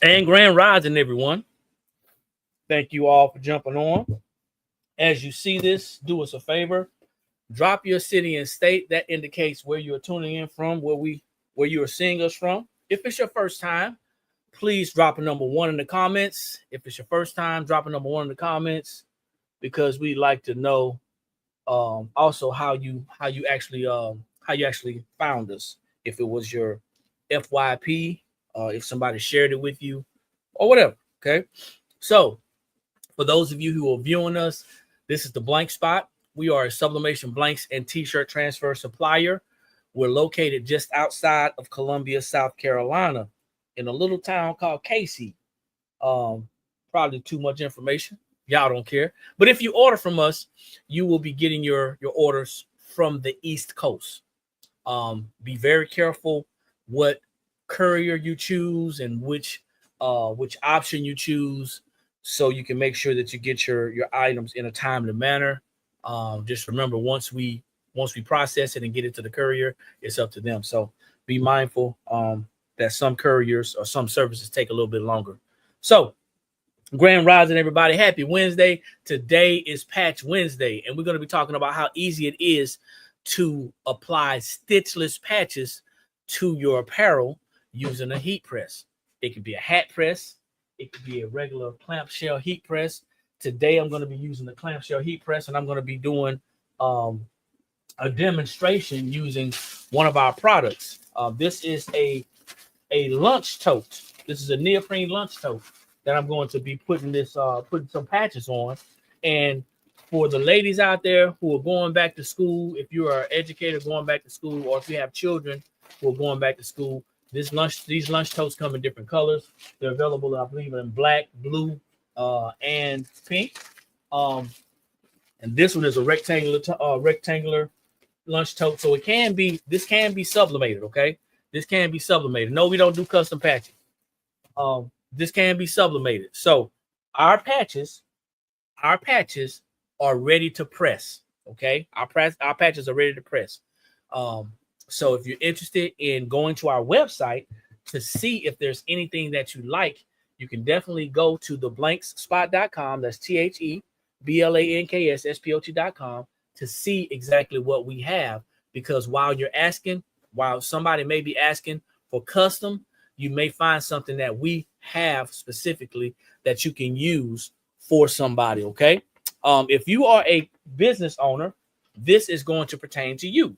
And grand rising, everyone. Thank you all for jumping on. As you see this, do us a favor. Drop your city and state. That indicates where you are tuning in from, where you are seeing us from. If it's your first time, please drop a number 1 in the comments. If it's your first time, drop a number 1 in the comments because we'd like to know also how you actually found us. If it was your FYP, if somebody shared it with you, or whatever. Okay. So for those of you who are viewing us, this is the Blank Spot. We are a sublimation blanks and t-shirt transfer supplier. We're located just outside of Columbia, South Carolina, in a little town called Casey. Probably too much information. Y'all don't care. But if you order from us, you will be getting your orders from the East Coast. Be very careful what courier you choose and which option you choose, so you can make sure that you get your items in a timely manner. Just remember, once we process it and get it to the courier, it's up to them. So be mindful that some couriers or some services take a little bit longer. So grand rising, everybody. Happy Wednesday. Today is Patch Wednesday, and we're going to be talking about how easy it is to apply stitchless patches to your apparel using a heat press. It could be a hat press. It could be a regular clamshell heat press. Today, I'm going to be using the clamshell heat press, and I'm going to be doing a demonstration using one of our products. This is a lunch tote. This is a neoprene lunch tote that I'm going to be putting some patches on. And for the ladies out there who are going back to school, if you are an educator going back to school, or if you have children who are going back to school, these lunch totes come in different colors. They're available, I believe, in black, blue, and pink. And this one is a rectangular lunch tote. So this can be sublimated, okay? This can be sublimated. No, we don't do custom patching. This can be sublimated. So our patches are ready to press, okay? Our patches are ready to press. So if you're interested in going to our website to see if there's anything that you like, you can definitely go to theblankspot.com. That's THEBLANKSSPOT.com to see exactly what we have. Because while somebody may be asking for custom, you may find something that we have specifically that you can use for somebody, okay? If you are a business owner, this is going to pertain to you.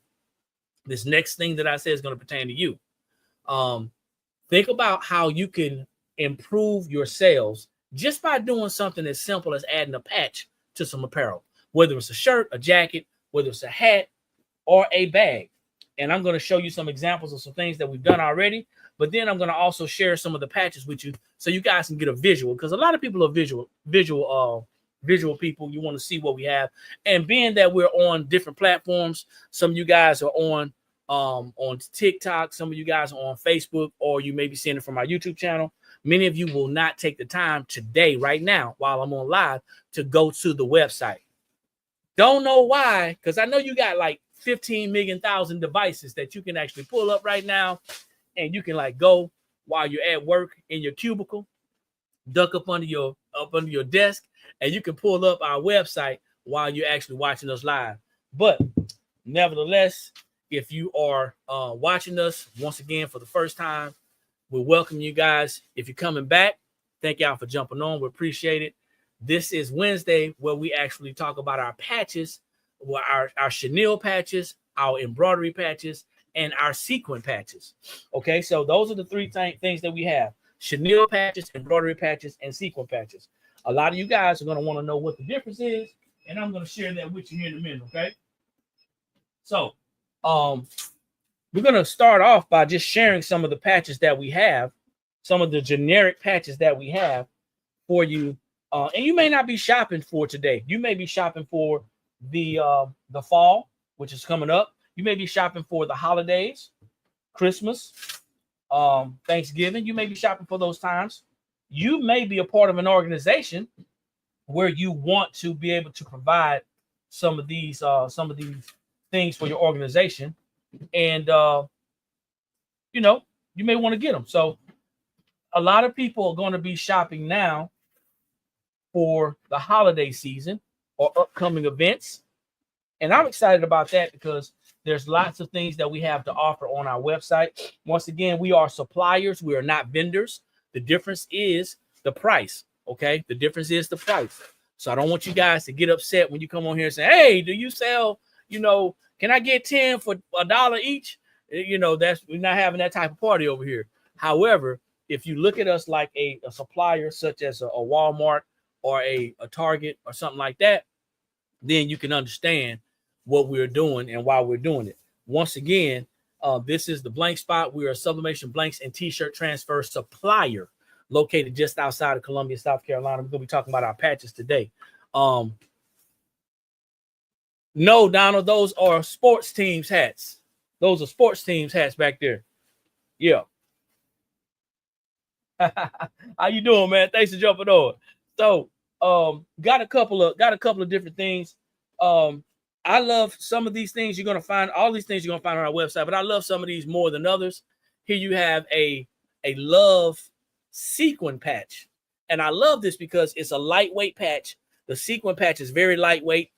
This next thing that I say is going to pertain to you. Think about how you can improve your sales just by doing something as simple as adding a patch to some apparel, whether it's a shirt, a jacket, whether it's a hat, or a bag. And I'm going to show you some examples of some things that we've done already, but then I'm going to also share some of the patches with you so you guys can get a visual, because a lot of people are visual people. You want to see what we have. And being that we're on different platforms, some of you guys are on TikTok, some of you guys are on Facebook, or you may be seeing it from our YouTube channel. Many of you will not take the time today, right now, while I'm on live, to go to the website. Don't know why, because I know you got like 15 million devices that you can actually pull up right now, and you can like go while you're at work in your cubicle, duck up under your desk, and you can pull up our website while you're actually watching us live. But nevertheless, if you are watching us once again for the first time, we welcome you guys. If you're coming back, thank y'all for jumping on. We appreciate it. This is Wednesday, where we actually talk about our patches, our chenille patches, our embroidery patches, and our sequin patches. Okay, so those are the three things that we have: chenille patches, embroidery patches, and sequin patches. A lot of you guys are going to want to know what the difference is, and I'm going to share that with you here in a minute, okay? So we're going to start off by just sharing some of the patches that we have, some of the generic patches that we have for you. And you may not be shopping for today. You may be shopping for the fall, which is coming up. You may be shopping for the holidays, Christmas, Thanksgiving. You may be shopping for those times. You may be a part of an organization where you want to be able to provide some of these things for your organization, and you may want to get them. So a lot of people are going to be shopping now for the holiday season or upcoming events. And I'm excited about that because there's lots of things that we have to offer on our website. Once again, we are suppliers. We are not vendors. The difference is the price. Okay. The difference is the price. So I don't want you guys to get upset when you come on here and say, hey, do you sell, can I get 10 for $1 each? We're not having that type of party over here. However, if you look at us like a supplier, such as a Walmart or a Target or something like that, then you can understand what we're doing and why we're doing it. Once again, this is the Blank Spot. We are a sublimation blanks and t-shirt transfer supplier located just outside of Columbia, South Carolina. We're going to be talking about our patches today. No, Donald, those are sports teams hats. Those are sports teams hats back there. Yeah. How you doing, man? Thanks for jumping on. So, got a couple of different things. I love some of these things. You're gonna find all these things you're gonna find on our website, but I love some of these more than others. Here you have a love sequin patch, and I love this because it's a lightweight patch. The sequin patch is very lightweight.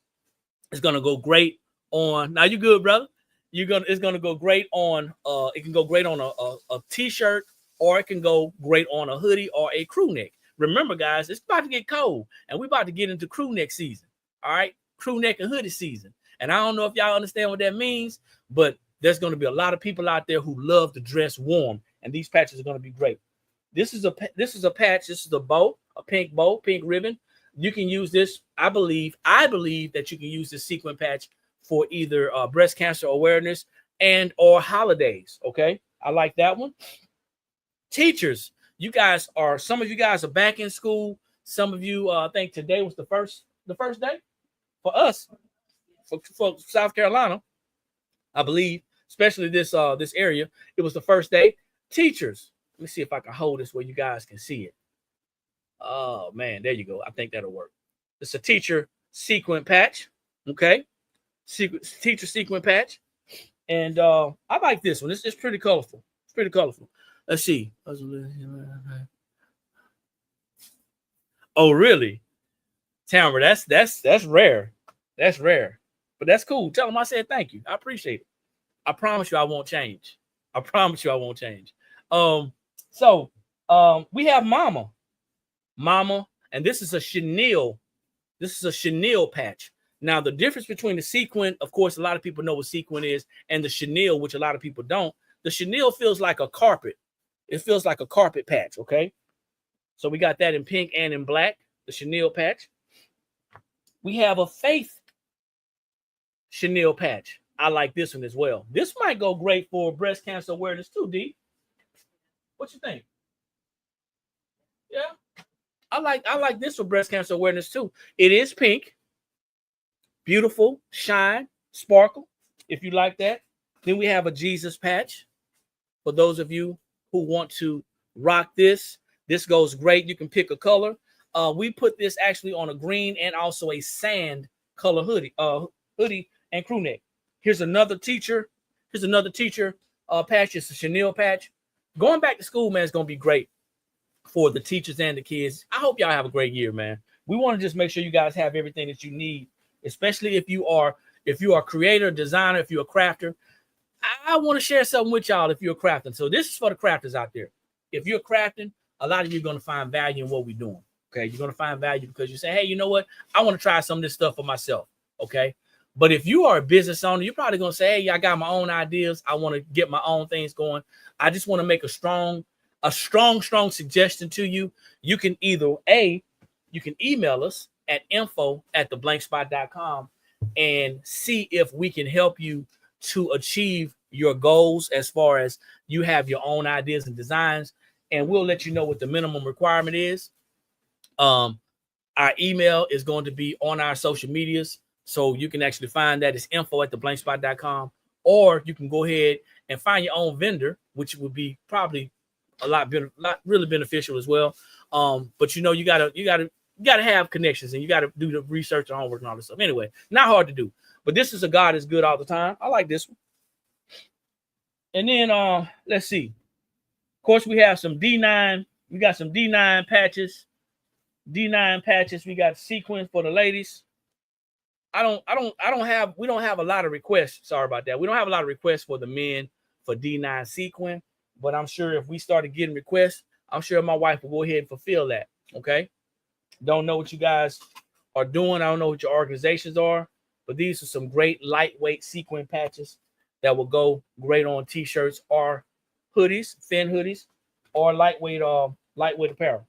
It's gonna go great on. Now you good, brother? It's gonna go great on. It can go great on a t-shirt, or it can go great on a hoodie or a crew neck. Remember, guys, it's about to get cold, and we're about to get into crew neck season. All right, crew neck and hoodie season. And I don't know if y'all understand what that means, but there's going to be a lot of people out there who love to dress warm, and these patches are going to be great. This is a patch. This is a bow, a pink bow, pink ribbon. You can use this. I believe that you can use this sequin patch for either breast cancer awareness and or holidays. Okay, I like that one. Teachers, some of you guys are back in school. Some of you, I think today was the first day for us, for South Carolina, I believe, especially this area. It was the first day. Teachers, let me see if I can hold this where you guys can see it. Oh man, there you go. I think that'll work. It's a teacher sequin patch. Okay, teacher sequin patch, and I like this one. It's pretty colorful. It's pretty colorful. Let's see. Oh, really? Tamara, that's rare. That's rare. But that's cool. Tell them I said thank you. I appreciate it. I promise you I won't change. I promise you I won't change. So we have Mama, and this is a Chenille. This is a Chenille patch. Now, the difference between the sequin, of course, a lot of people know what sequin is, and the Chenille, which a lot of people don't. The Chenille feels like a carpet. It feels like a carpet patch, okay? So we got that in pink and in black, the Chenille patch. We have a Faith Chenille patch. I like this one as well. This might go great for breast cancer awareness too, D. What you think? Yeah. I like this for breast cancer awareness too. It is pink. Beautiful, shine, sparkle, if you like that. Then we have a Jesus patch. For those of you who want to rock this, this goes great. You can pick a color. We put this actually on a green and also a sand color hoodie and crew neck. Here's another teacher. Patch. It's a Chenille patch. Going back to school, man, is going to be great for the teachers and the kids. I hope y'all have a great year, man. We want to just make sure you guys have everything that you need, especially if you are a creator, designer, if you're a crafter. I want to share something with y'all if you're crafting. So this is for the crafters out there. If you're crafting, a lot of you are going to find value in what we're doing. Okay, you're going to find value because you say, hey, you know what? I want to try some of this stuff for myself. Okay, but if you are a business owner, you're probably going to say, hey, I got my own ideas. I want to get my own things going. I just want to make a strong suggestion to you. You can either you can email us at info@theblankspot.com and see if we can help you to achieve your goals as far as you have your own ideas and designs, and we'll let you know what the minimum requirement is. Our email is going to be on our social medias, so you can actually find that. It's info@theblankspot.com, or you can go ahead and find your own vendor, which would be probably a lot really beneficial as well. But you gotta have connections, and you gotta do the research and homework and all this stuff. Anyway, not hard to do. But this is a God is good all the time. I like this one. And then let's see. Of course, we have some D9 We got some D9 patches. D9 patches. We got sequins for the ladies. We don't have a lot of requests. Sorry about that. We don't have a lot of requests for the men for D9 sequin, but I'm sure if we started getting requests, I'm sure my wife will go ahead and fulfill that. Okay. Don't know what you guys are doing. I don't know what your organizations are, but these are some great lightweight sequin patches that will go great on t-shirts or hoodies, thin hoodies, or lightweight apparel.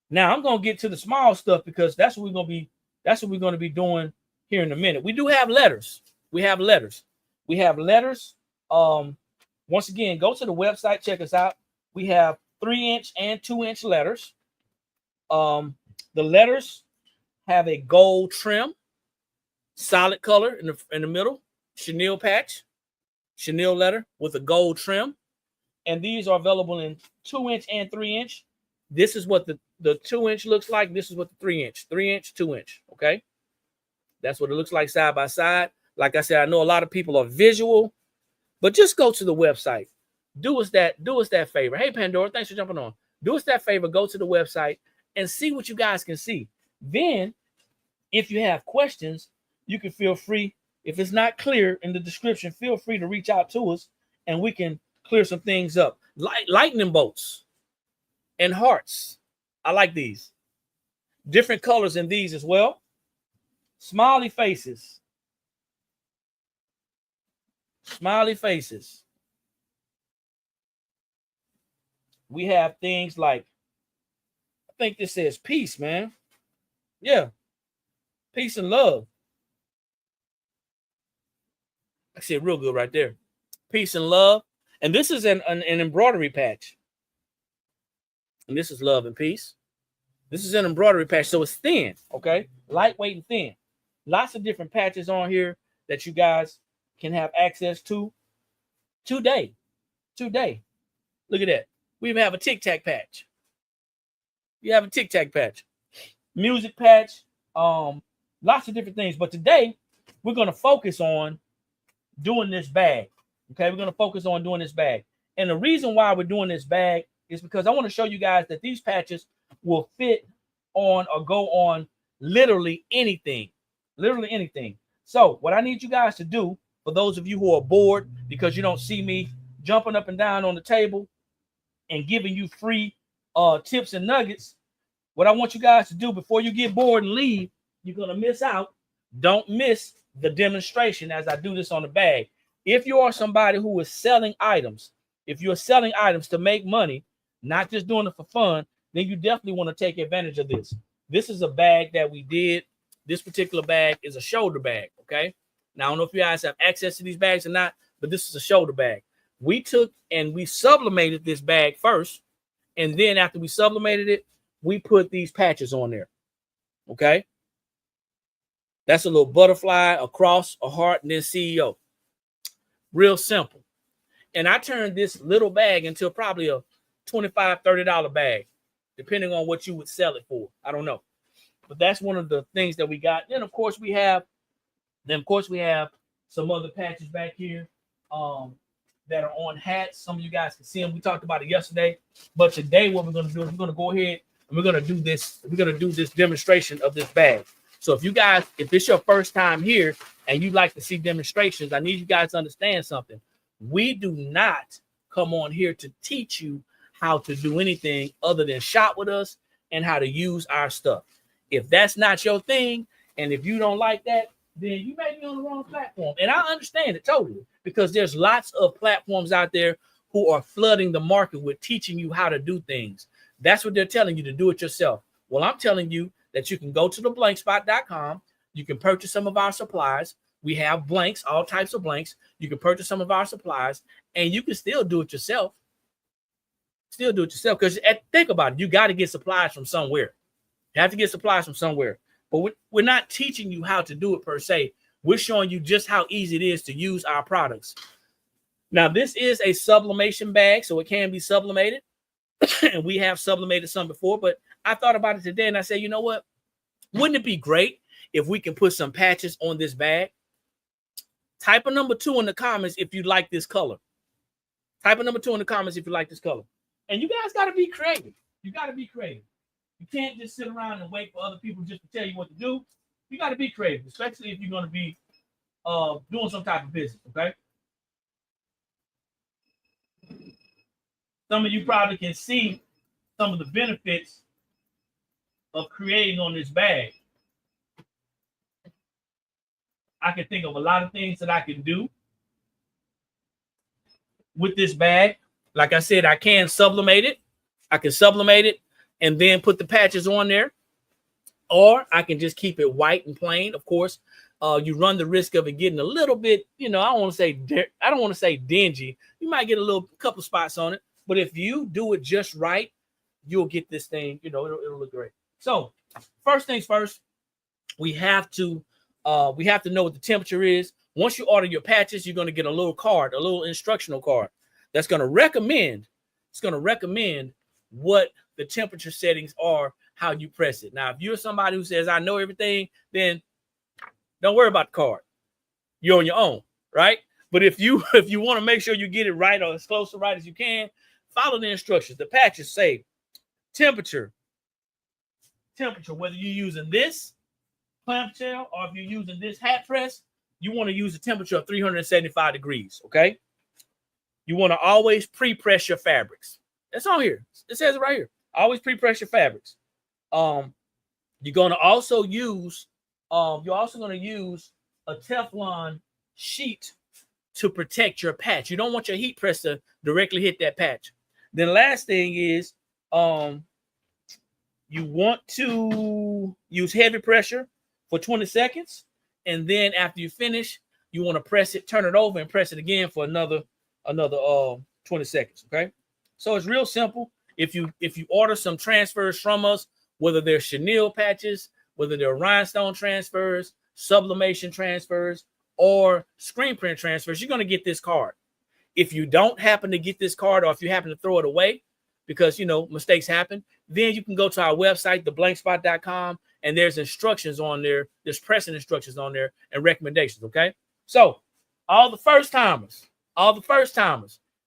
Now I'm gonna get to the small stuff because that's what we're gonna be doing here in a minute. We do have letters. We have letters. Once again, go to the website, check us out. We have 3-inch and 2-inch letters. The letters have a gold trim, solid color in the middle, chenille patch, chenille letter with a gold trim. And these are available in 2-inch and 3-inch. This is what the 2-inch looks like. This is what the 3-inch, 2-inch. Okay. That's what it looks like side by side. Like I said, I know a lot of people are visual, but just go to the website. Do us that favor. Hey, Pandora, thanks for jumping on. Do us that favor. Go to the website and see what you guys can see. Then, if you have questions, you can feel free. If it's not clear in the description, feel free to reach out to us and we can clear some things up. Lightning bolts and hearts. I like these. Different colors in these as well. Smiley faces. Smiley faces. We have things like, I think this says peace, man. Yeah. Peace and love. I see it real good right there. Peace and love. And this is an embroidery patch. And this is love and peace. This is an embroidery patch, so it's thin, okay? Lightweight and thin. Lots of different patches on here that you guys can have access to today. Look at that. We even have a Tic Tac patch. You have a Tic Tac patch. Music patch. Lots of different things. But today, we're going to focus on doing this bag. Okay, we're going to focus on doing this bag. And the reason why we're doing this bag is because I want to show you guys that these patches will fit on or go on literally anything. Literally anything. So what I need you guys to do, for those of you who are bored because you don't see me jumping up and down on the table and giving you free tips and nuggets, what I want you guys to do before you get bored and leave, you're going to miss out. Don't miss the demonstration as I do this on the bag. If you are somebody who is selling items, if you're selling items to make money, not just doing it for fun, then you definitely want to take advantage of this. This is a bag that we did. This particular bag is a shoulder bag, okay? Now, I don't know if you guys have access to these bags or not, but this is a shoulder bag. We took and we sublimated this bag first, and then after we sublimated it, we put these patches on there, okay? That's a little butterfly, a cross, a heart, and then CEO. Real simple. And I turned this little bag into probably a $25, $30 bag, depending on what you would sell it for. I don't know. But that's one of the things that we got. Then, of course, we have some other patches back here that are on hats. Some of you guys can see them. We talked about it yesterday. But today, what we're going to do is we're going to go ahead and we're going to do this. We're going to do this demonstration of this bag. So if it's your first time here and you'd like to see demonstrations, I need you guys to understand something. We do not come on here to teach you how to do anything other than shop with us and how to use our stuff. If that's not your thing, and if you don't like that, then you may be on the wrong platform. And I understand it totally, because there's lots of platforms out there who are flooding the market with teaching you how to do things. That's what they're telling you, to do it yourself. Well, I'm telling you that you can go to theblankspot.com. You can purchase some of our supplies. We have blanks, all types of blanks. You can purchase some of our supplies, and you can still do it yourself. Still do it yourself, because think about it. You got to get supplies from somewhere. You have to get supplies from somewhere. But we're not teaching you how to do it per se. We're showing you just how easy it is to use our products. Now, this is a sublimation bag, so it can be sublimated. And we have sublimated some before, but I thought about it today, and I said, you know what? Wouldn't it be great if we can put some patches on this bag? Type a number 2 in the comments if you like this color. Type a number 2 in the comments if you like this color. And you guys got to be creative. You got to be creative. You can't just sit around and wait for other people just to tell you what to do. You got to be creative, especially if you're going to be doing some type of business, okay? Some of you probably can see some of the benefits of creating on this bag. I can think of a lot of things that I can do with this bag. Like I said, I can sublimate it. I can sublimate it and then put the patches on there. Or I can just keep it white and plain. Of course, you run the risk of it getting a little bit, I don't want to say dingy. You might get a couple spots on it. But if you do it just right, you'll get this thing, it'll look great. So first things first, we have to know what the temperature is. Once you order your patches, you're going to get a little card, a little instructional card that's going to recommend. It's going to recommend what the temperature settings are, how you press it. Now, if you're somebody who says, I know everything, then don't worry about the card. You're on your own, right? But if you want to make sure you get it right or as close to right as you can, follow the instructions. The patches say temperature, whether you're using this clamshell or if you're using this hat press, you want to use a temperature of 375 degrees, okay? You want to always pre-press your fabrics. That's on here. It says it right here. Always pre-press your fabrics. You're going to also use a Teflon sheet to protect your patch. You don't want your heat press to directly hit that patch. Then last thing is you want to use heavy pressure for 20 seconds. And then after you finish, you want to press it, turn it over and press it again for another 20 seconds. Okay. So it's real simple. If you order some transfers from us, whether they're chenille patches, whether they're rhinestone transfers, sublimation transfers, or screen print transfers, you're going to get this card. If you don't happen to get this card, or if you happen to throw it away because, mistakes happen, then you can go to our website, theblankspot.com, and there's instructions on there. There's pressing instructions on there and recommendations, okay? So all the first timers,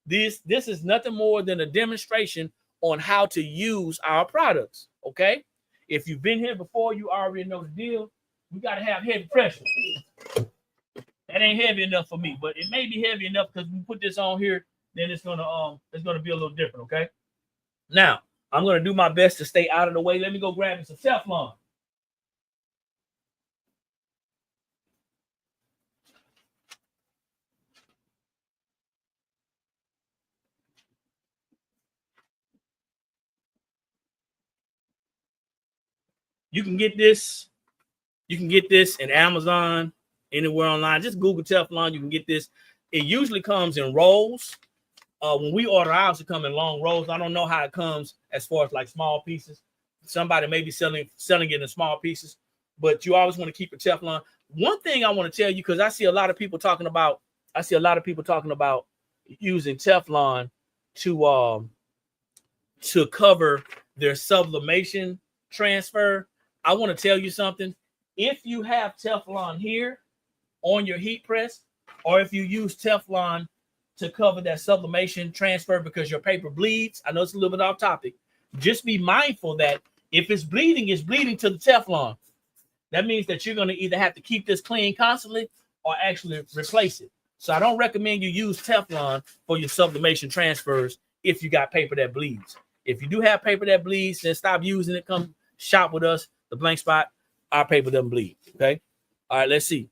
this is nothing more than a demonstration on how to use our products, okay? If you've been here before, you already know the deal. We got to have heavy pressure. That ain't heavy enough for me, but it may be heavy enough because we put this on here, then it's gonna be a little different, okay? Now, I'm gonna do my best to stay out of the way. Let me go grab me some Teflon. You can get this in Amazon, anywhere online. Just Google Teflon. You can get this. It usually comes in rolls. When we order ours, it comes in long rolls. I don't know how it comes as far as like small pieces. Somebody may be selling it in small pieces, but you always want to keep your Teflon. One thing I want to tell you, because I see a lot of people talking about using Teflon to cover their sublimation transfer. I want to tell you something. If you have Teflon here on your heat press, or if you use Teflon to cover that sublimation transfer because your paper bleeds, I know it's a little bit off topic, just be mindful that if it's bleeding to the Teflon. That means that you're going to either have to keep this clean constantly or actually replace it. So I don't recommend you use Teflon for your sublimation transfers if you got paper that bleeds. If you do have paper that bleeds, then stop using it. Come shop with us, the Blank Spot. Our paper doesn't bleed. Okay. All right. Let's see.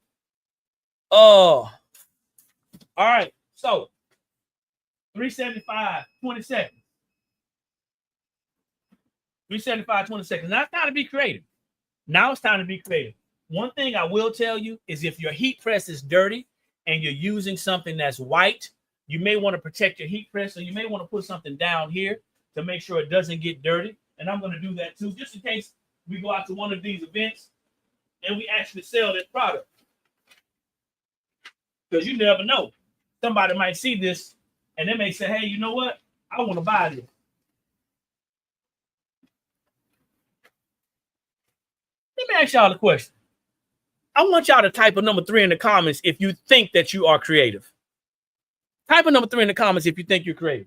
All right. So 375, 20 seconds. 375, 20 seconds. Now it's time to be creative. One thing I will tell you is if your heat press is dirty and you're using something that's white, you may want to protect your heat press. So you may want to put something down here to make sure it doesn't get dirty. And I'm going to do that too, just in case we go out to one of these events and we actually sell this product. Because you never know. Somebody might see this and they may say, hey, you know what? I want to buy this. Let me ask y'all a question. I want y'all to type a number 3 in the comments if you think that you are creative. Type a number 3 in the comments if you think you're creative.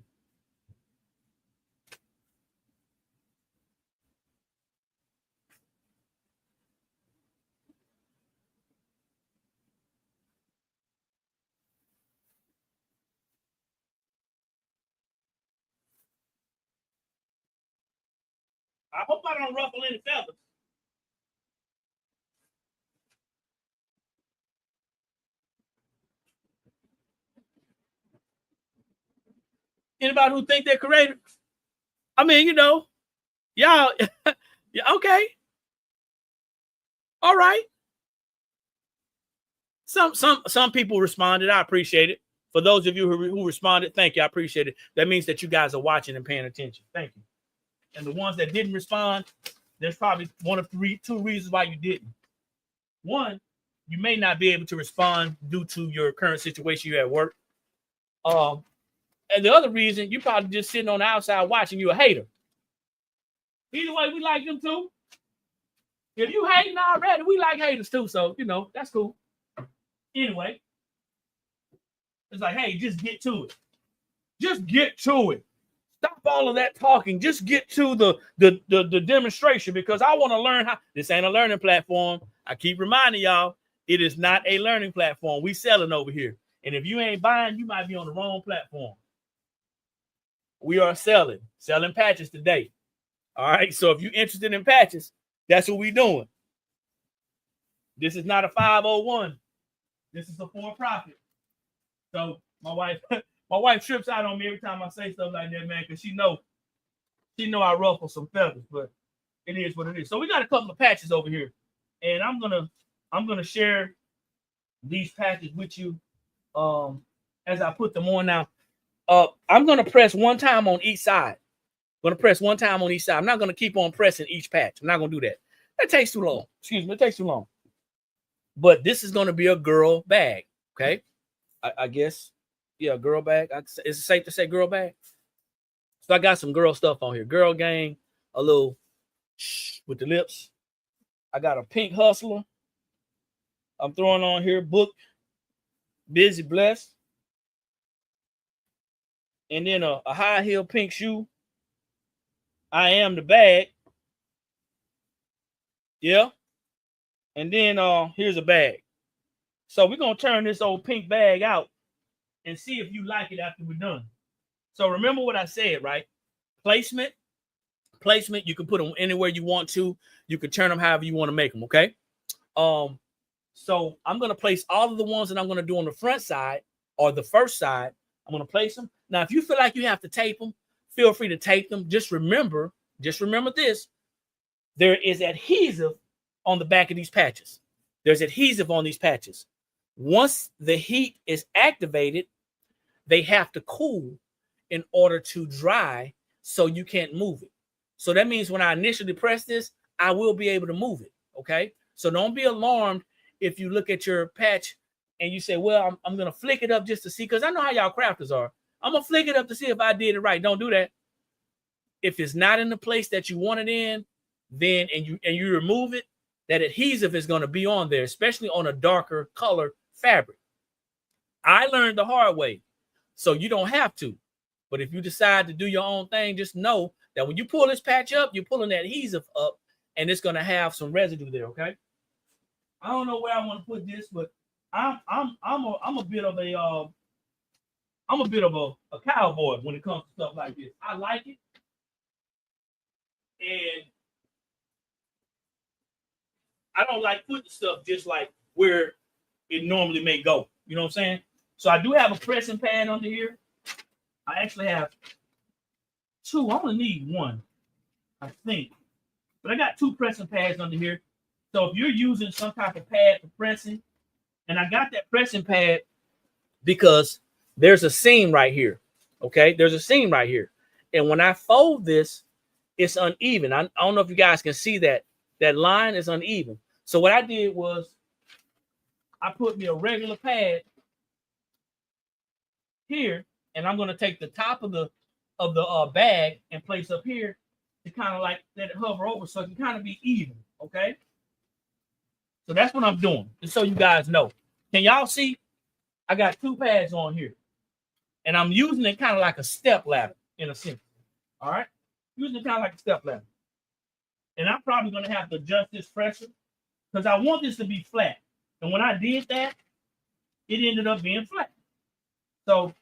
I hope I don't ruffle any feathers. Anybody who think they're creative? I mean, you know, y'all, yeah, okay. All right. Some people responded. I appreciate it. For those of you who responded, thank you. I appreciate it. That means that you guys are watching and paying attention. Thank you. And the ones that didn't respond, there's probably two reasons why you didn't. One, you may not be able to respond due to your current situation you're at work. And the other reason, you probably just sitting on the outside watching, you a hater. Either way, we like them too. If you hating already, we like haters too. So, you know, that's cool. Anyway, it's like, hey, just get to it. Just get to it. Stop all of that talking. Just get to the demonstration, because I want to learn how. This ain't a learning platform. I keep reminding y'all, it is not a learning platform. We selling over here. And if you ain't buying, you might be on the wrong platform. We are selling patches today. All right. So if you're interested in patches, that's what we're doing. This is not a 501. This is a for-profit. So my wife trips out on me every time I say stuff like that, man, because she know I ruffle some feathers, but it is what it is. So we got a couple of patches over here, and I'm gonna share these patches with you as I put them on now. I'm gonna press one time on each side. I'm gonna press one time on each side. I'm not gonna keep on pressing each patch. I'm not gonna do that. That takes too long. Excuse me, it takes too long. But this is gonna be a girl bag, okay? I guess, yeah, girl bag. Is it safe to say girl bag? So I got some girl stuff on here. Girl gang, a little with the lips. I got a pink hustler. I'm throwing on here book, busy, blessed. And then a high heel pink shoe. I am the bag. Yeah. And then here's a bag. So we're gonna turn this old pink bag out and see if you like it after we're done. So remember what I said, right? Placement, you can put them anywhere you want to. You can turn them however you want to make them, okay? So I'm going to place all of the ones that I'm going to do on the front side or the first side. I'm going to place them. Now, if you feel like you have to tape them, feel free to tape them. Just remember this. There is adhesive on the back of these patches. There's adhesive on these patches. Once the heat is activated, they have to cool in order to dry, so you can't move it. So that means when I initially press this, I will be able to move it, okay? So don't be alarmed if you look at your patch and you say, well, I'm going to flick it up just to see, because I know how y'all crafters are. I'm going to flick it up to see if I did it right. Don't do that. If it's not in the place that you want it in, then and you remove it, that adhesive is going to be on there, especially on a darker color fabric. I learned the hard way, so you don't have to. But if you decide to do your own thing, just know that when you pull this patch up, you're pulling that adhesive up, and it's going to have some residue there, okay? I don't know where I want to put this, but I'm a bit of a cowboy when it comes to stuff like this. I like it, and I don't like putting stuff just like where it normally may go. You know what I'm saying? So I do have a pressing pad under here. I actually have two. I only need one, I think. But I got two pressing pads under here. So if you're using some type of pad for pressing, and I got that pressing pad because there's a seam right here. Okay, there's a seam right here. And when I fold this, it's uneven. I don't know if you guys can see that. That line is uneven. So what I did was I put me a regular pad here, and I'm going to take the top of the bag and place up here to kind of like let it hover over so it can kind of be even, okay? So that's what I'm doing, just so you guys know. Can y'all see? I got two pads on here, and I'm using it kind of like a step ladder in a sense, all right? Using it kind of like a step ladder. And I'm probably going to have to adjust this pressure because I want this to be flat. And when I did that, it ended up being flat. So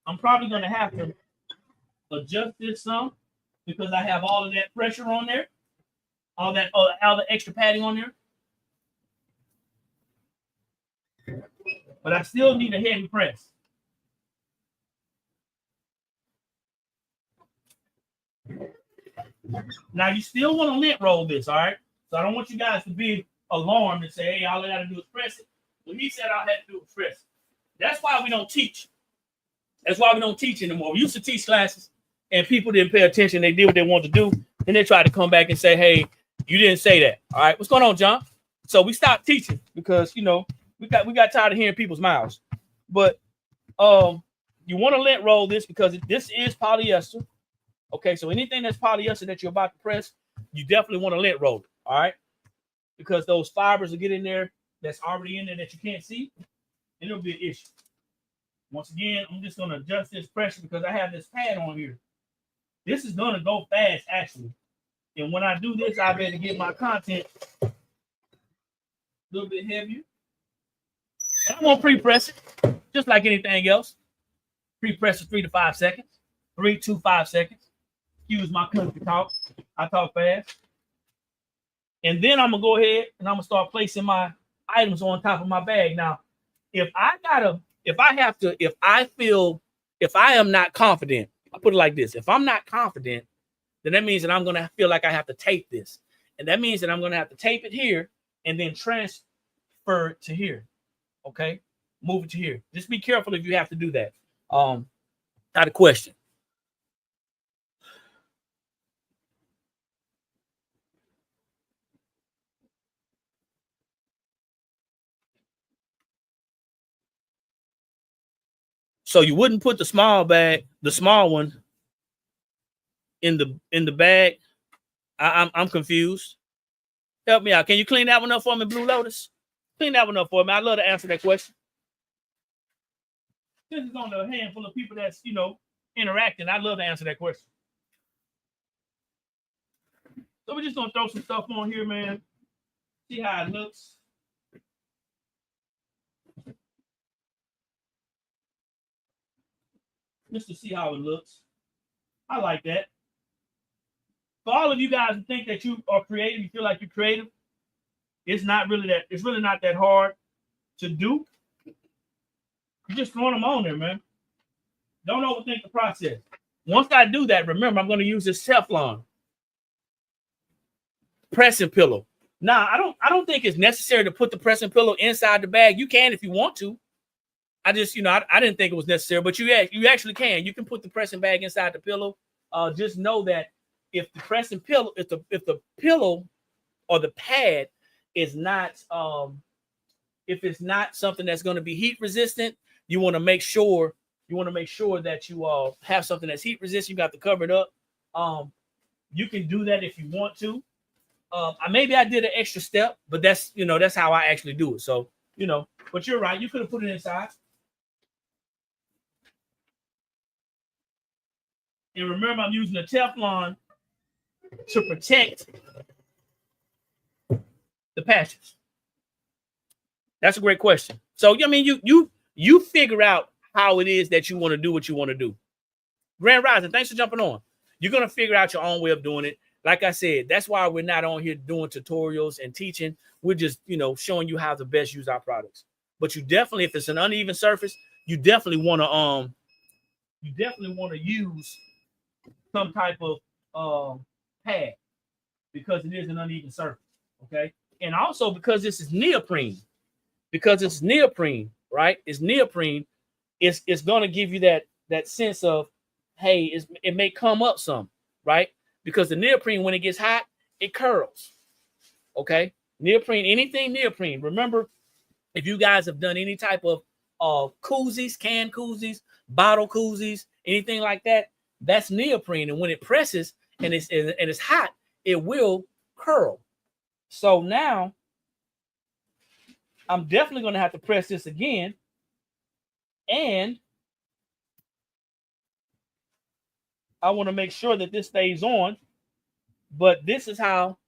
I'm probably going to have to adjust this some because I have all of that pressure on there, all the extra padding on there. But I still need a heavy press. Now you still want to lint roll this, all right? So I don't want you guys to be alarmed and say, hey, all I got to do is press it. Well, he said all I had to do was press it. That's why we don't teach. That's why we don't teach anymore. We used to teach classes and people didn't pay attention. They did what they wanted to do. And they tried to come back and say, hey, you didn't say that. All right, what's going on, John? So we stopped teaching because, you know, we got tired of hearing people's mouths. But you want to lint roll this because this is polyester. Okay, so anything that's polyester that you're about to press, you definitely want to lint roll it, all right? Because those fibers will get in there that's already in there that you can't see, and it'll be an issue. Once again, I'm just going to adjust this pressure because I have this pad on here. This is going to go fast, actually. And when I do this, I better get my content a little bit heavier. And I'm going to pre-press it, just like anything else. Pre-press is 3 to 5 seconds. 3 to 5 seconds. Excuse my country talk. I talk fast. And then I'm going to go ahead and I'm going to start placing my items on top of my bag. Now, if I am not confident, I'll put it like this. If I'm not confident, then that means that I'm going to feel like I have to tape this. And that means that I'm going to have to tape it here and then transfer it to here. Okay? Move it to here. Just be careful if you have to do that. Got a question. So you wouldn't put the small one in the bag. I'm confused. Help me out. Can you clean that one up for me, Blue Lotus? Clean that one up for me. I'd love to answer that question. This is on a handful of people that's, you know, interacting. I'd love to answer that question. So we're just gonna throw some stuff on here, man. See how it looks. Just to see how it looks. I like that. For all of you guys who think that you are creative, you feel like you're creative, it's really not that hard to do. You're just throwing them on there, man. Don't overthink the process. Once I do that, remember, I'm going to use this Teflon pressing pillow. Now, I don't think it's necessary to put the pressing pillow inside the bag. You can if you want to. I just, you know, I didn't think it was necessary, but you actually can. You can put the pressing bag inside the pillow. Just know that if the pressing pillow, if the pillow or the pad is not, if it's not something that's going to be heat resistant, you want to make sure that you have something that's heat resistant. You got to cover it up. You can do that if you want to. Maybe I did an extra step, but that's how I actually do it. So, but you're right. You could have put it inside. And remember, I'm using a Teflon to protect the patches. That's a great question. So, I mean, you figure out how it is that you want to do what you want to do. Grand Rising, thanks for jumping on. You're going to figure out your own way of doing it. Like I said, that's why we're not on here doing tutorials and teaching. We're just, showing you how to best use our products. But you definitely, if it's an uneven surface, you definitely want to use some type of pad because it is an uneven surface. Okay. And also because this is neoprene, right? It's neoprene. It's going to give you that sense of, hey, it may come up some, right? Because the neoprene, when it gets hot, it curls. Okay. Neoprene, anything neoprene. Remember, if you guys have done any type of koozies, canned koozies, bottle koozies, anything like that, that's neoprene. And when it presses and it's hot, it will curl. So now I'm definitely going to have to press this again. And I want to make sure that this stays on. But this is how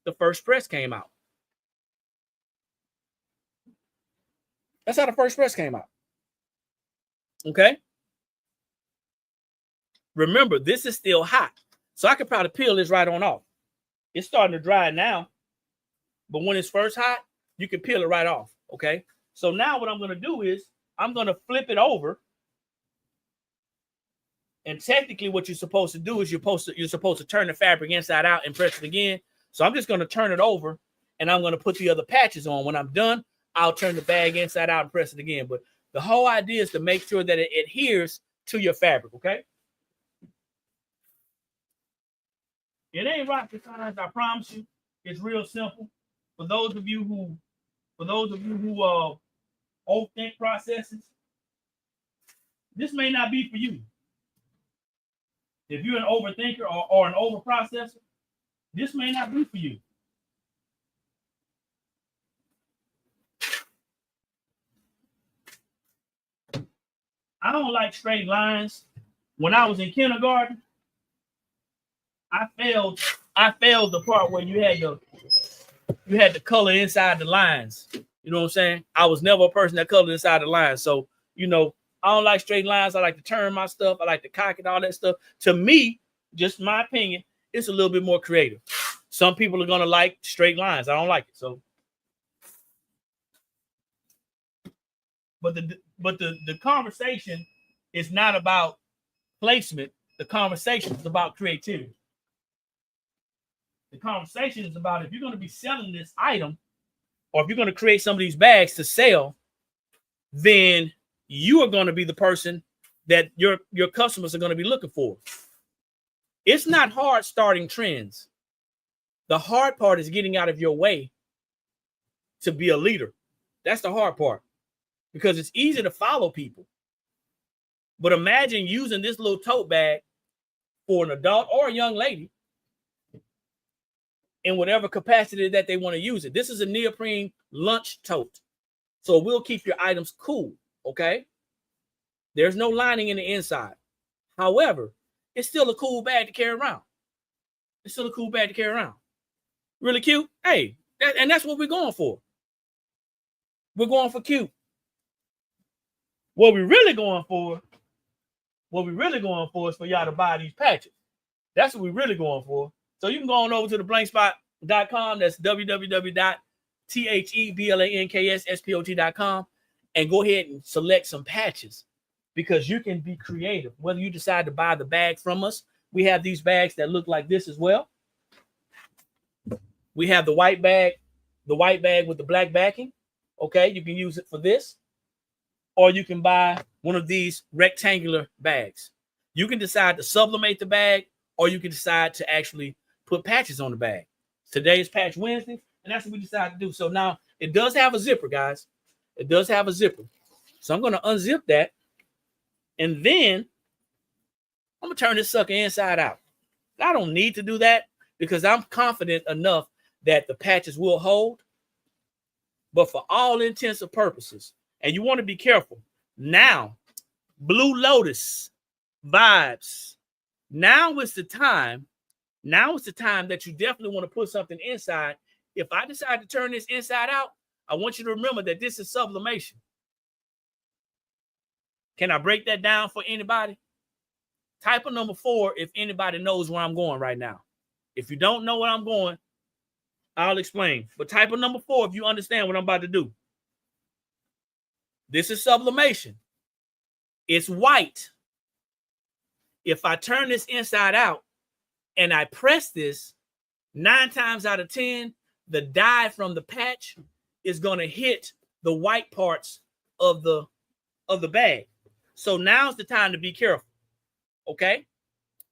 the first press came out. That's how the first press came out. Okay. remember, this is still hot. So I could probably peel this right on off. It's starting to dry now, but when it's first hot, you can peel it right off, okay? So now what I'm going to do is I'm going to flip it over. And technically what you're supposed to do is you're supposed to turn the fabric inside out and press it again. So I'm just going to turn it over, and I'm going to put the other patches on. When I'm done, I'll turn the bag inside out and press it again. But the whole idea is to make sure that it adheres to your fabric, okay? It ain't rocket science, I promise you. It's real simple. For those of you who overthink processes, this may not be for you. If you're an overthinker or an overprocessor, this may not be for you. I don't like straight lines. When I was in kindergarten, I failed the part where you had to color inside the lines. You know what I'm saying? I was never a person that colored inside the lines. So, you know, I don't like straight lines. I like to turn my stuff. I like to cock it, all that stuff. To me, just my opinion, it's a little bit more creative. Some people are going to like straight lines. I don't like it. So, but the conversation is not about placement. The conversation is about creativity. The conversation is about, if you're going to be selling this item, or if you're going to create some of these bags to sell, then you are going to be the person that your customers are going to be looking for. It's not hard starting trends. The hard part is getting out of your way to be a leader. That's the hard part, because it's easy to follow people. But imagine using this little tote bag for an adult or a young lady in whatever capacity that they want to use it. This is a neoprene lunch tote, so it will keep your items cool, okay? There's no lining in the inside. However, it's still a cool bag to carry around. It's still a cool bag to carry around. Really cute. Hey, and that's what we're going for. We're going for cute. What we're really going for is for y'all to buy these patches. That's what we're really going for. So you can go on over to the blankspot.com. That's www.theblankspot.com, and go ahead and select some patches, because you can be creative. Whether you decide to buy the bag from us, we have these bags that look like this as well. We have the white bag with the black backing. Okay, you can use it for this, or you can buy one of these rectangular bags. You can decide to sublimate the bag, or you can decide to actually put patches on the bag. Today is Patch Wednesday, and that's what we decided to do. So now it does have a zipper, guys. It does have a zipper. So I'm going to unzip that, and then I'm going to turn this sucker inside out. I don't need to do that because I'm confident enough that the patches will hold. But for all intents and purposes, and you want to be careful, now, Blue Lotus vibes. Now is the time that you definitely want to put something inside. If I decide to turn this inside out, I want you to remember that this is sublimation. Can I break that down for anybody? Type of number 4 if anybody knows where I'm going right now. If you don't know where I'm going, I'll explain. But type of number 4 if you understand what I'm about to do. This is sublimation. It's white. If I turn this inside out and I press this, 9 times out of 10, the dye from the patch is going to hit the white parts of the bag. So now's the time to be careful. Okay?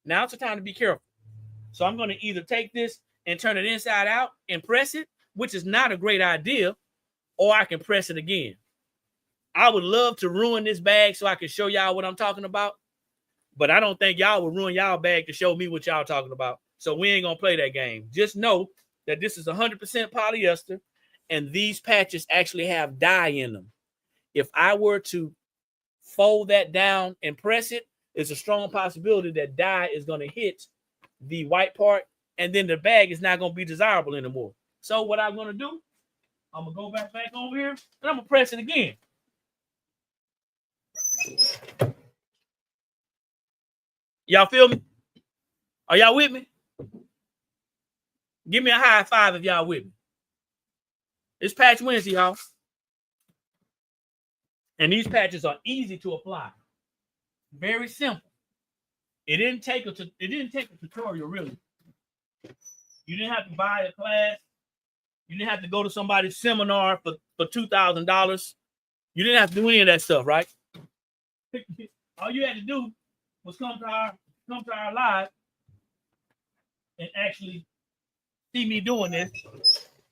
Now's the time to be careful. So I'm going to either take this and turn it inside out and press it, which is not a great idea, or I can press it again. I would love to ruin this bag so I can show y'all what I'm talking about, but I don't think y'all will ruin y'all bag to show me what y'all talking about. So we ain't going to play that game. Just know that this is 100% polyester, and these patches actually have dye in them. If I were to fold that down and press it, there's a strong possibility that dye is going to hit the white part, and then the bag is not going to be desirable anymore. So what I'm going to do, I'm going to go back over here, and I'm going to press it again. Y'all feel me? Are y'all with me? Give me a high five if y'all with me. It's Patch Wednesday, y'all. And these patches are easy to apply. Very simple. It didn't take a tutorial, really. You didn't have to buy a class. You didn't have to go to somebody's seminar for $2,000. You didn't have to do any of that stuff, right? All you had to do was come to our live and actually see me doing this,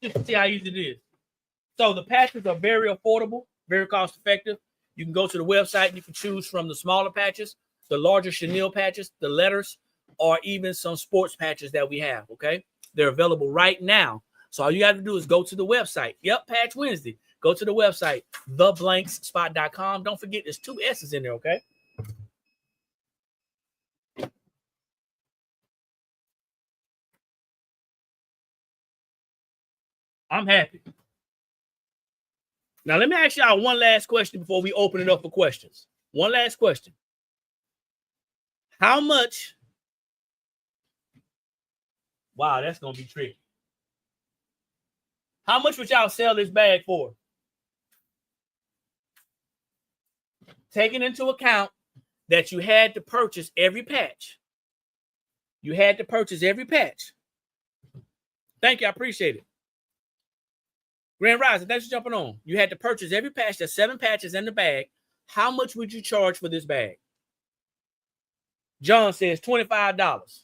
just to see how easy it is. So the patches are very affordable, very cost effective. You can go to the website and you can choose from the smaller patches, the larger chenille patches, the letters, or even some sports patches that we have, okay? They're available right now. So all you got to do is go to the website. Yep, Patch Wednesday. Go to the website, theblankspot.com. Don't forget there's 2 S's in there, okay? I'm happy. Now, let me ask y'all one last question before we open it up for questions. One last question. How much? Wow, that's going to be tricky. How much would y'all sell this bag for? Taking into account that you had to purchase every patch. You had to purchase every patch. Thank you. I appreciate it. Grand Rising, thanks for jumping on. You had to purchase every patch. There's 7 patches in the bag. How much would you charge for this bag? John says $25.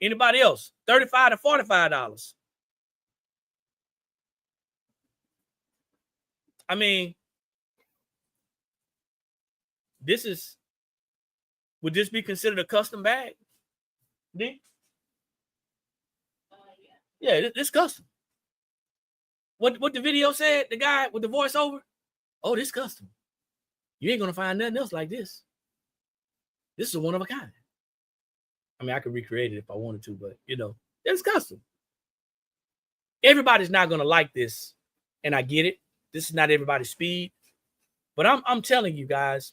Anybody else? $35 to $45. I mean, would this be considered a custom bag? D? Yeah, this custom. What the video said, the guy with the voiceover? Oh, this custom. You ain't gonna find nothing else like this. This is a one of a kind. I mean, I could recreate it if I wanted to, but it's custom. Everybody's not gonna like this, and I get it. This is not everybody's speed, but I'm telling you guys,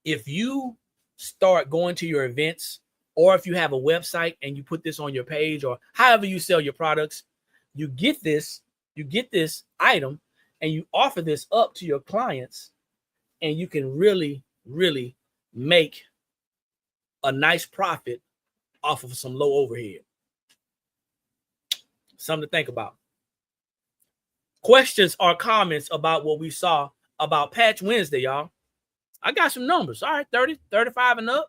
if you start going to your events, or if you have a website and you put this on your page, or however you sell your products, you get this item and you offer this up to your clients, and you can really, really make a nice profit off of some low overhead. Something to think about. Questions or comments about what we saw about Patch Wednesday, y'all? I got some numbers. All right, 30, 35 and up,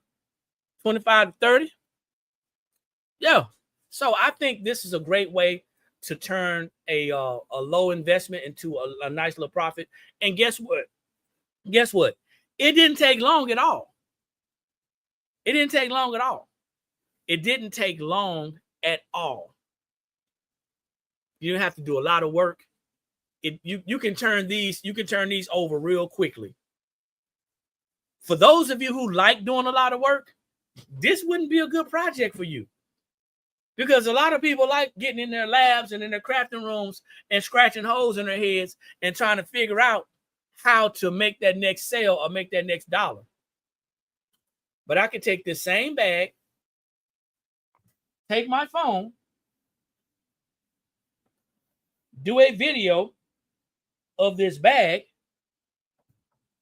25 to 30. Yeah. So I think this is a great way to turn a low investment into a nice little profit. And guess what? It didn't take long at all. It didn't take long at all. You don't have to do a lot of work. You can turn these over real quickly. For those of you who like doing a lot of work, this wouldn't be a good project for you. Because a lot of people like getting in their labs and in their crafting rooms and scratching holes in their heads and trying to figure out how to make that next sale or make that next dollar. But I could take this same bag, take my phone, do a video of this bag,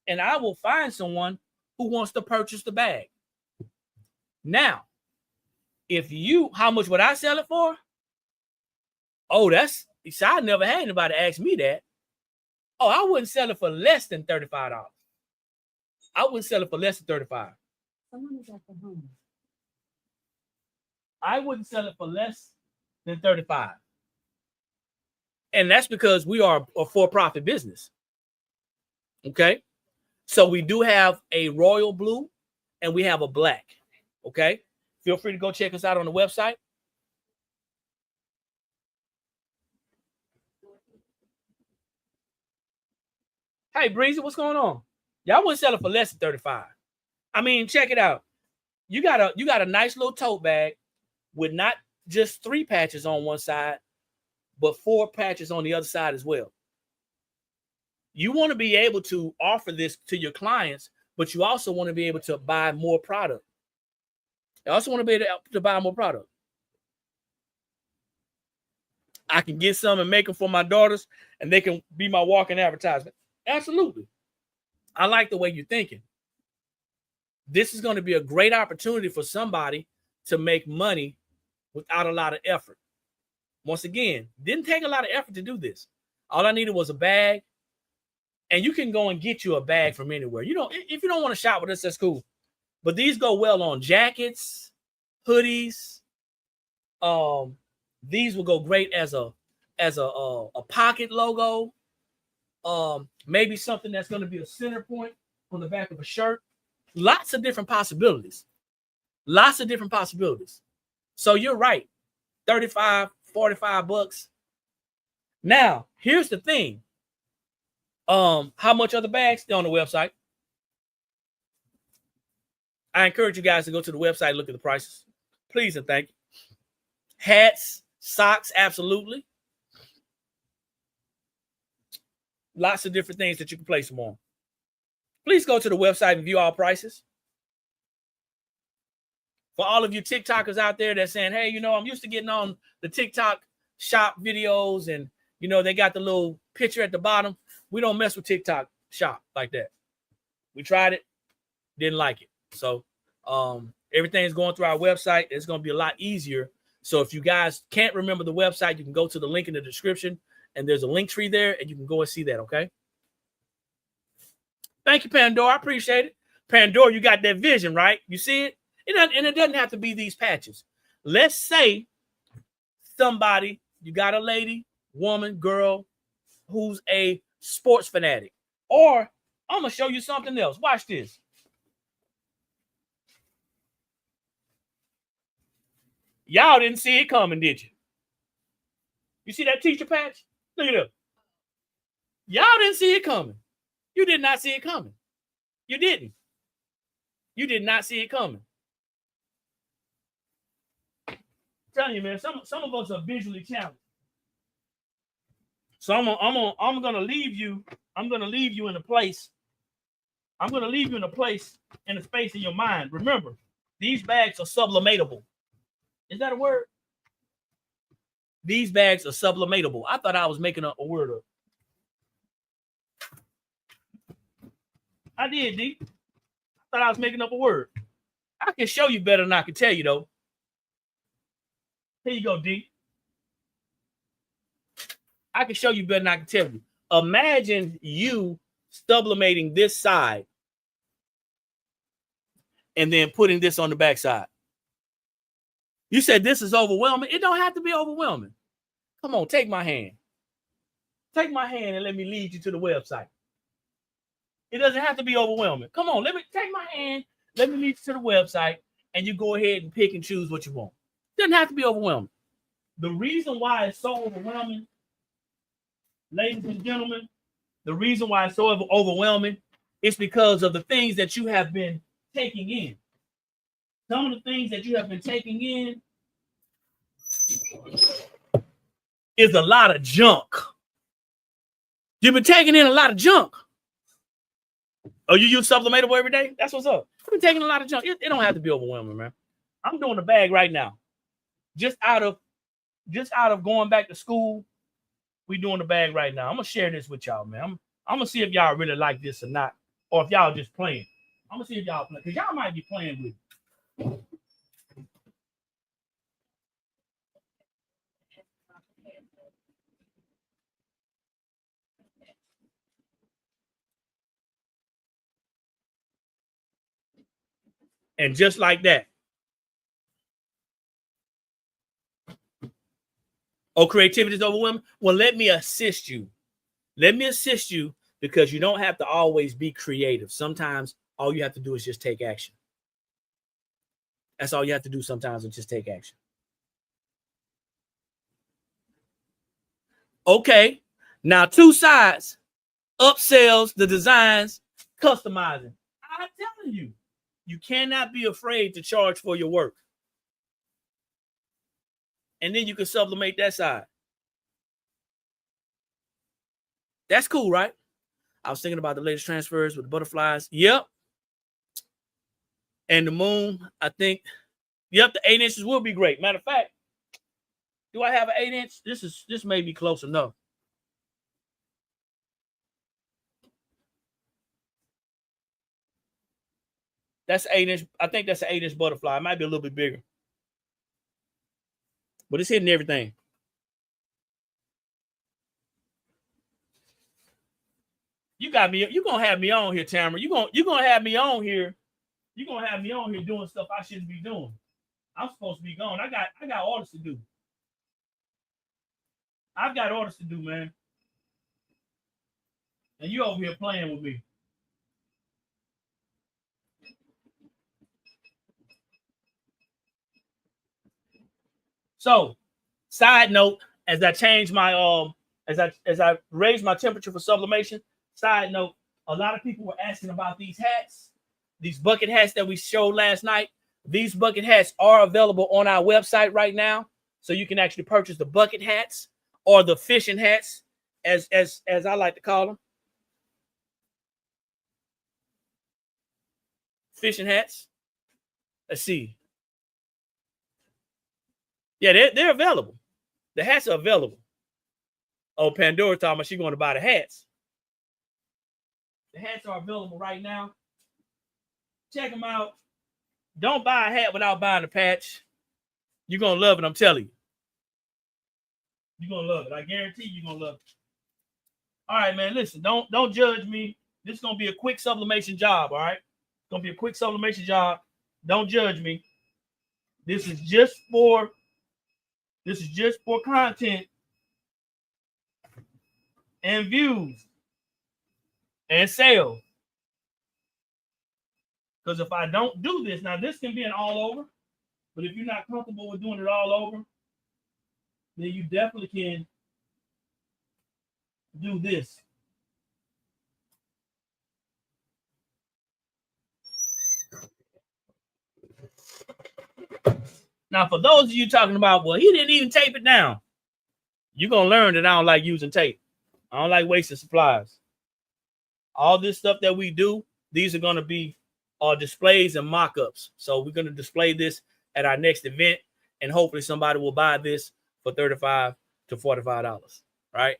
and I will find someone who wants to purchase the bag. Now, how much would I sell it for? Oh, I never had anybody ask me that. Oh, I wouldn't sell it for less than $35. I wouldn't sell it for less than $35. Someone is at the home. I wouldn't sell it for less than $35. And that's because we are a for-profit business. Okay? So we do have a royal blue and we have a black. Okay? Feel free to go check us out on the website. Hey, Breezy, what's going on? Y'all wouldn't sell it for less than $35. I mean, check it out. You got a nice little tote bag with not just 3 patches on one side, but 4 patches on the other side as well. You want to be able to offer this to your clients, but you also want to be able to buy more product. I also want to be able to buy more product. I can get some and make them for my daughters, and they can be my walking advertisement. Absolutely. I like the way you're thinking. This is going to be a great opportunity for somebody to make money without a lot of effort. Once again, didn't take a lot of effort to do this. All I needed was a bag, and you can go and get you a bag from anywhere. You know, if you don't want to shop with us, that's cool. But these go well on jackets, hoodies. These will go great as a pocket logo. Maybe something that's going to be a center point on the back of a shirt. Lots of different possibilities. Lots of different possibilities. So you're right. 35, 45 bucks. Now, here's the thing. How much are the bags? They're on the website. I encourage you guys to go to the website and look at the prices. Please and thank you. Hats, socks, absolutely. Lots of different things that you can place them on. Please go to the website and view all prices. For all of you TikTokers out there that's saying, hey, you know, I'm used to getting on the TikTok shop videos and, you know, they got the little picture at the bottom. We don't mess with TikTok shop like that. We tried it, didn't like it. So everything's going through our website. It's going to be a lot easier. So if you guys can't remember the website, you can go to the link in the description and there's a link tree there and you can go and see that, okay? Thank you, Pandora. I appreciate it. Pandora, you got that vision, right? You see it? And it doesn't have to be these patches. Let's say somebody, you got a lady, woman, girl, who's a sports fanatic. Or I'm going to show you something else. Watch this. Y'all didn't see it coming, did you? You see that teacher patch? Look at it. Y'all didn't see it coming. You did not see it coming. You didn't. You did not see it coming. I'm telling you, man, some of us are visually challenged. So I'm gonna leave you. I'm gonna leave you in a place. I'm gonna leave you in a place in a space in your mind. Remember, these bags are sublimatable. Is that a word? These bags are sublimatable. I thought I was making a word up. I did, D. I thought I was making up a word. I can show you better than I can tell you, though. Here you go, D. I can show you better than I can tell you. Imagine you sublimating this side and then putting this on the back side. You said this is overwhelming. It don't have to be overwhelming. Come on, take my hand. Take my hand and let me lead you to the website. It doesn't have to be overwhelming. Come on, let me take my hand. Let me lead you to the website, and you go ahead and pick and choose what you want. It doesn't have to be overwhelming. The reason why it's so overwhelming, ladies and gentlemen, the reason why it's so overwhelming is because of the things that you have been taking in. Some of the things that you have been taking in is a lot of junk. You've been taking in a lot of junk. Oh, you use Sublimatable every day? That's what's up. I've been taking a lot of junk. It don't have to be overwhelming, man. I'm doing a bag right now. Just out of going back to school, we doing the bag right now. I'm gonna share this with y'all, man. I'm gonna see if y'all really like this or not, or if y'all just playing. I'm gonna see if y'all play, because y'all might be playing with it. And just like that. Oh, creativity is overwhelming? Well, let me assist you. Let me assist you because you don't have to always be creative. Sometimes all you have to do is just take action. That's all you have to do sometimes is just take action. Okay, now two sides. Upsells, the designs, customizing. I'm telling you, you cannot be afraid to charge for your work. And then you can sublimate that side. That's cool, right? I was thinking about the latest transfers with the butterflies. Yep. And the moon, I think Yep, the 8 inches will be great. Matter of fact, do I have an 8-inch? This may be close enough. That's 8-inch. I think that's an 8-inch butterfly. It might be a little bit bigger, but it's hitting everything. You got me. You gonna have me on here, Tamara. You gonna have me on here. You gonna have me on here doing stuff I shouldn't be doing. I'm supposed to be gone. I got orders to do. I've got orders to do, man. And you over here playing with me. So, side note, as I change my as I raise my temperature for sublimation, side note, a lot of people were asking about these hats, these bucket hats that we showed last night. These bucket hats are available on our website right now. So you can actually purchase the bucket hats or the fishing hats, as I like to call them. Fishing hats. Let's see. Yeah, they're available. The hats are available. Oh, Pandora talking about she's going to buy the hats. The hats are available right now. Check them out. Don't buy a hat without buying a patch. You're going to love it, I'm telling you. You're going to love it. I guarantee you're going to love it. All right, man, listen. Don't judge me. This is going to be a quick sublimation job, all right? It's going to be a quick sublimation job. Don't judge me. This is just for content and views and sales. Because if I don't do this, now this can be an all over, but if you're not comfortable with doing it all over, then you definitely can do this. Now, for those of you talking about, well, he didn't even tape it down, you're going to learn that I don't like using tape. I don't like wasting supplies. All this stuff that we do, these are going to be displays and mock-ups. So we're going to display this at our next event, and hopefully somebody will buy this for $35 to $45, right?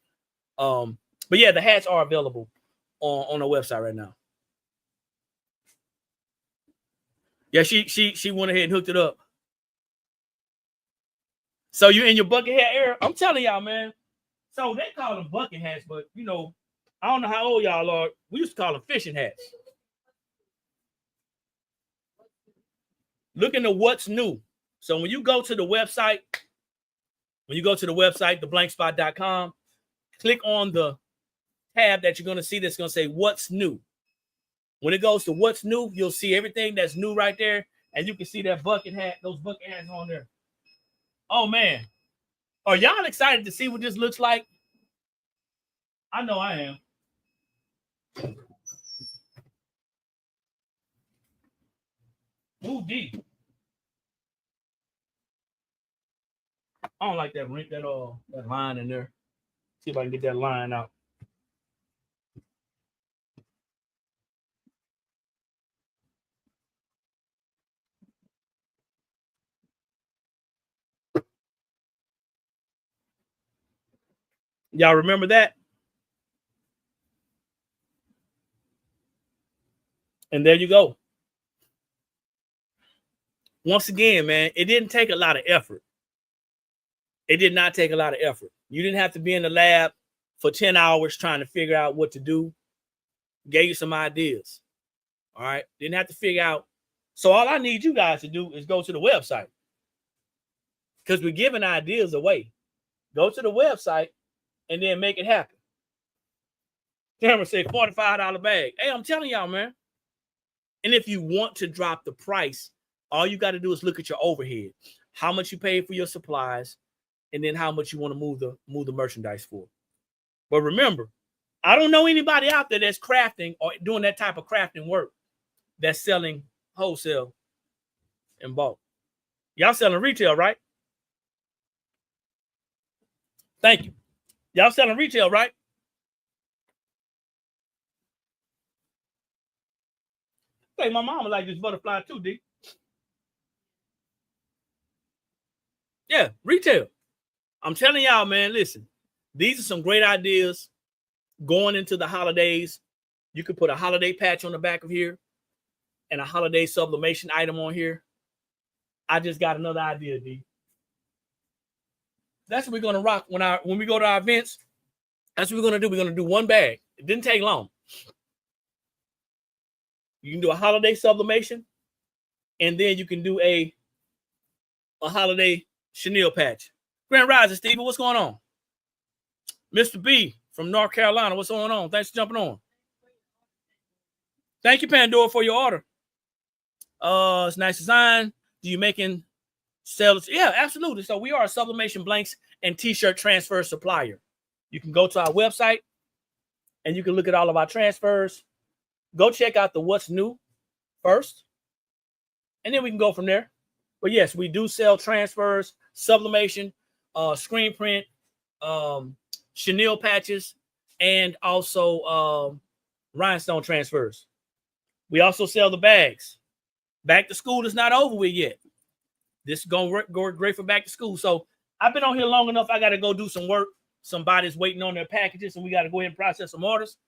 But yeah, the hats are available on the website right now. Yeah, she went ahead and hooked it up. So you in your bucket hat era? I'm telling y'all, man. So they call them bucket hats, but you know, I don't know how old y'all are. We used to call them fishing hats. Look into what's new. So when you go to the website, theblankspot.com, click on the tab that you're going to see that's going to say what's new. When it goes to what's new, you'll see everything that's new right there. And you can see that bucket hat, those bucket hats on there. Oh, man. Are y'all excited to see what this looks like? I know I am. Ooh, deep. I don't like that line in there. See if I can get that line out. Y'all remember that? And there you go. Once again, man, it didn't take a lot of effort. It did not take a lot of effort. You didn't have to be in the lab for 10 hours trying to figure out what to do. Gave you some ideas. All right. Didn't have to figure out. So all I need you guys to do is go to the website. Because we're giving ideas away. Go to the website and then make it happen. Cameron said $45 bag. Hey, I'm telling y'all, man. And if you want to drop the price, all you got to do is look at your overhead. How much you pay for your supplies, and then how much you want to move the merchandise for. But remember, I don't know anybody out there that's crafting or doing that type of crafting work that's selling wholesale in bulk. Y'all selling retail, right? Thank you. Y'all selling retail, right? Hey, my mama like this butterfly too, D. Yeah, retail. I'm telling y'all, man, listen, these are some great ideas going into the holidays. You could put a holiday patch on the back of here and a holiday sublimation item on here. I just got another idea, D. That's what we're gonna rock when we go to our events. That's what we're gonna do. We're gonna do one bag. It didn't take long. You can do a holiday sublimation, and then you can do a holiday chenille patch. Grand Rising, Steve, what's going on? Mr. B from North Carolina, what's going on? Thanks for jumping on. Thank you, Pandora, for your order. It's nice design. Do you making sales? Yeah, absolutely. So we are a sublimation blanks and t-shirt transfer supplier. You can go to our website and you can look at all of our transfers. Go check out the what's new first, and then we can go from there. But yes, we do sell transfers, sublimation, screen print, chenille patches, and also rhinestone transfers. We also sell the bags. Back to school is not over with yet. This is going to go great for back to school. So I've been on here long enough. I got to go do some work. Somebody's waiting on their packages, and we got to go ahead and process some orders.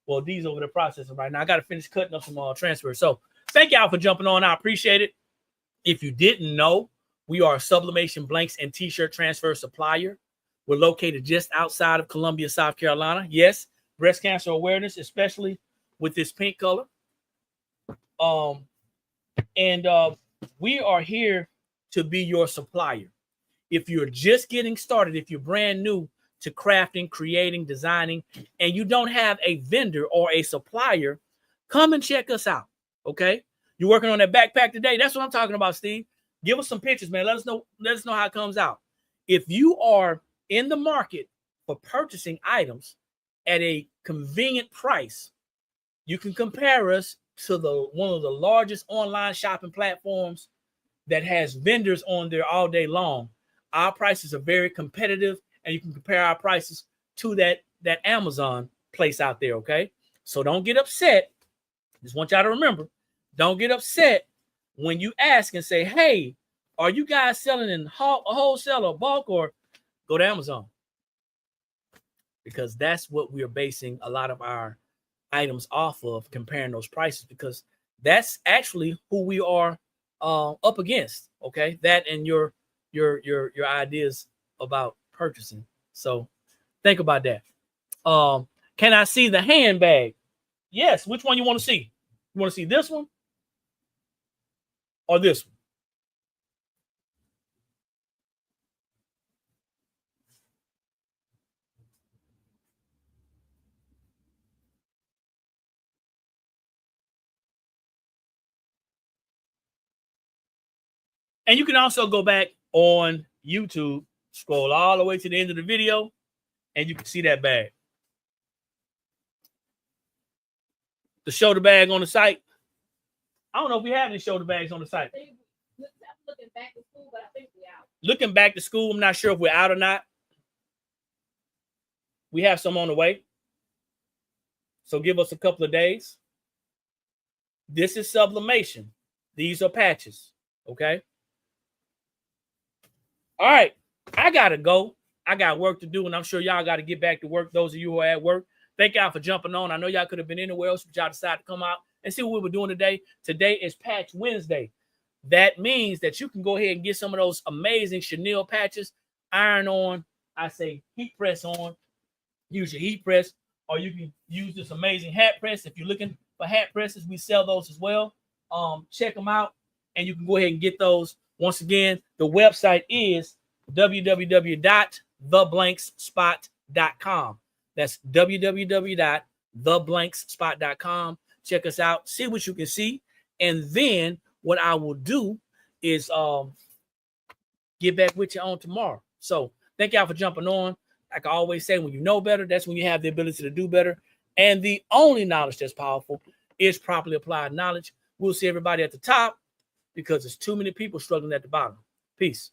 Well, these over there processing right now. I got to finish cutting up some transfers. So thank y'all for jumping on. I appreciate it. If you didn't know, we are a sublimation blanks and t-shirt transfer supplier. We're located just outside of Columbia, South Carolina. Yes, breast cancer awareness, especially with this pink color. We are here to be your supplier. If you're just getting started, if you're brand new to crafting, creating, designing, and you don't have a vendor or a supplier, come and check us out, okay? You're working on that backpack today. That's what I'm talking about, Steve. Give us some pictures, man. Let us know how it comes out. If you are in the market for purchasing items at a convenient price, you can compare us to one of the largest online shopping platforms that has vendors on there all day long. Our prices are very competitive, and you can compare our prices to that Amazon place out there, okay? So don't get upset. Just want y'all to remember, don't get upset when you ask and say, hey, are you guys selling in wholesale or bulk, or go to Amazon? Because that's what we are basing a lot of our items off of, comparing those prices, because that's actually who we are up against, okay? That and your ideas about purchasing. So think about that. Can I see the handbag? Yes. Which one you want to see? You want to see this one or this one? And you can also go back on YouTube, scroll all the way to the end of the video, and you can see that bag. The shoulder bag on the site. I don't know if we have any shoulder bags on the site. Looking back to school, but I think we're out. Looking back to school, I'm not sure if we're out or not. We have some on the way. So give us a couple of days. This is sublimation. These are patches. Okay. All right. I got to go. I got work to do, and I'm sure y'all got to get back to work. Those of you who are at work, thank y'all for jumping on. I know y'all could have been anywhere else, but y'all decided to come out and see what we were doing today. Today is Patch Wednesday. That means that you can go ahead and get some of those amazing chenille patches, iron on, I say heat press on, use your heat press, or you can use this amazing hat press. If you're looking for hat presses, we sell those as well. Check them out, and you can go ahead and get those. Once again, the website is www.theblankspot.com. That's www.theblankspot.com. Check us out, see what you can see, and then what I will do is get back with you on tomorrow. So thank y'all for jumping on. Like I always say, when you know better, that's when you have the ability to do better. And the only knowledge that's powerful is properly applied knowledge. We'll see everybody at the top, because there's too many people struggling at the bottom. Peace.